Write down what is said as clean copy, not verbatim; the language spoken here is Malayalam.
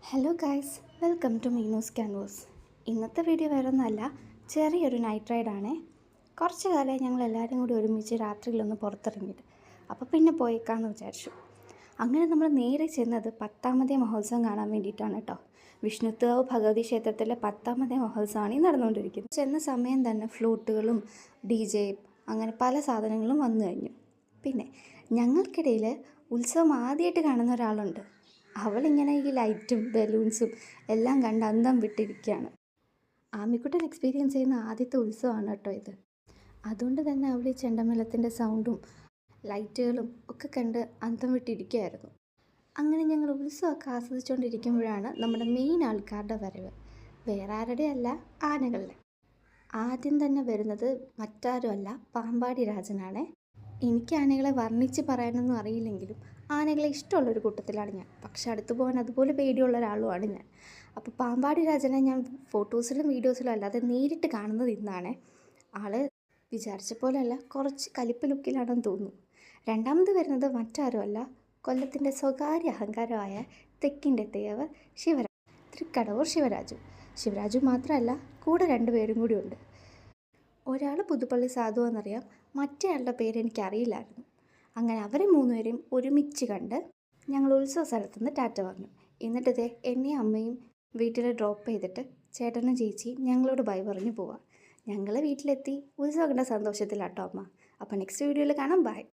Hello guys, welcome to Meenu's canvas. ഇന്നത്തെ വീഡിയോ വേറെ ഒന്നുമല്ല, ചെറിയൊരു നൈറ്റ് റൈഡാണേ. കുറച്ച് കാലമായി ഞങ്ങൾ എല്ലാവരും കൂടി ഒരുമിച്ച് രാത്രിയിലൊന്ന് പുറത്തിറങ്ങിയിട്ട്, അപ്പോൾ പിന്നെ പോയേക്കാമെന്ന് വിചാരിച്ചു. അങ്ങനെ നമ്മൾ നേരെ ചെന്നത് 10ാമത്തെ മഹോത്സവം കാണാൻ വേണ്ടിയിട്ടാണ് കേട്ടോ. വിഷ്ണുത്വാവ് ഭഗവതി ക്ഷേത്രത്തിലെ 10ാമത്തെ മഹോത്സവമാണ് ഈ നടന്നുകൊണ്ടിരിക്കുന്നത്. ചെന്ന സമയം തന്നെ ഫ്ലൂട്ടുകളും DJ അങ്ങനെ പല സാധനങ്ങളും വന്നു കഴിഞ്ഞു. പിന്നെ ഞങ്ങൾക്കിടയിൽ ഉത്സവം ആദ്യമായിട്ട് കാണുന്ന ഒരാളുണ്ട്. അവളിങ്ങനെ ഈ ലൈറ്റും ബലൂൺസും എല്ലാം കണ്ട് അന്തം വിട്ടിരിക്കുകയാണ്. ആമിക്കുട്ടൻ എക്സ്പീരിയൻസ് ചെയ്യുന്ന ആദ്യത്തെ ഉത്സവമാണ് കേട്ടോ ഇത്. അതുകൊണ്ട് തന്നെ അവൾ ഈ ചെണ്ടമേളത്തിൻ്റെ സൗണ്ടും ലൈറ്റുകളും ഒക്കെ കണ്ട് അന്തം വിട്ടിരിക്കുകയായിരുന്നു. അങ്ങനെ ഞങ്ങൾ ഉത്സവമൊക്കെ ആസ്വദിച്ചുകൊണ്ടിരിക്കുമ്പോഴാണ് നമ്മുടെ മെയിൻ ആൾക്കാരുടെ വരവ്. വേറെ ആരുടെ അല്ല, ആനകളുടെ. ആദ്യം തന്നെ വരുന്നത് മറ്റാരുമല്ല, പാമ്പാടി രാജനാണ്. എനിക്ക് ആനകളെ വർണ്ണിച്ച് പറയാനൊന്നും അറിയില്ലെങ്കിലും ആനകളെ ഇഷ്ടമുള്ളൊരു കൂട്ടത്തിലാണ് ഞാൻ. പക്ഷെ അടുത്ത് പോകാൻ അതുപോലെ പേടിയുള്ള ഒരാളുമാണ് ഞാൻ. അപ്പോൾ പാമ്പാടി രാജനെ ഞാൻ ഫോട്ടോസിലും വീഡിയോസിലും അല്ലാതെ നേരിട്ട് കാണുന്നത് ഇന്നാണ്. ആള് വിചാരിച്ച പോലെയല്ല, കുറച്ച് കലിപ്പ് ലുക്കിലാണെന്ന് തോന്നുന്നു. രണ്ടാമത് വരുന്നത് മറ്റാരുമല്ല, കൊല്ലത്തിൻ്റെ സ്വകാര്യ അഹങ്കാരമായ തെക്കിൻ്റെ തേവർ ശിവരാജ്, തൃക്കടവൂർ ശിവരാജു. ശിവരാജു മാത്രമല്ല, കൂടെ 2 പേരും കൂടി ഉണ്ട്. ഒരാൾ പുതുപ്പള്ളി സാധു എന്നറിയാം, മറ്റേ ആളുടെ പേര് എനിക്കറിയില്ലായിരുന്നു. അങ്ങനെ അവരെ 3 പേരെയും ഒരുമിച്ച് കണ്ട് ഞങ്ങൾ ഉത്സവ സ്ഥലത്തുനിന്ന് ടാറ്റ പറഞ്ഞു. എന്നിട്ടതേ എന്നെയും അമ്മയും വീട്ടിൽ ഡ്രോപ്പ് ചെയ്തിട്ട് ചേട്ടനും ചേച്ചിയും ഞങ്ങളോട് ബൈ പറഞ്ഞു പോവാം. ഞങ്ങൾ വീട്ടിലെത്തി ഉത്സവം കണ്ട സന്തോഷത്തിലാട്ടോ അമ്മ. അപ്പോൾ നെക്സ്റ്റ് വീഡിയോയിൽ കാണാം. ബൈ.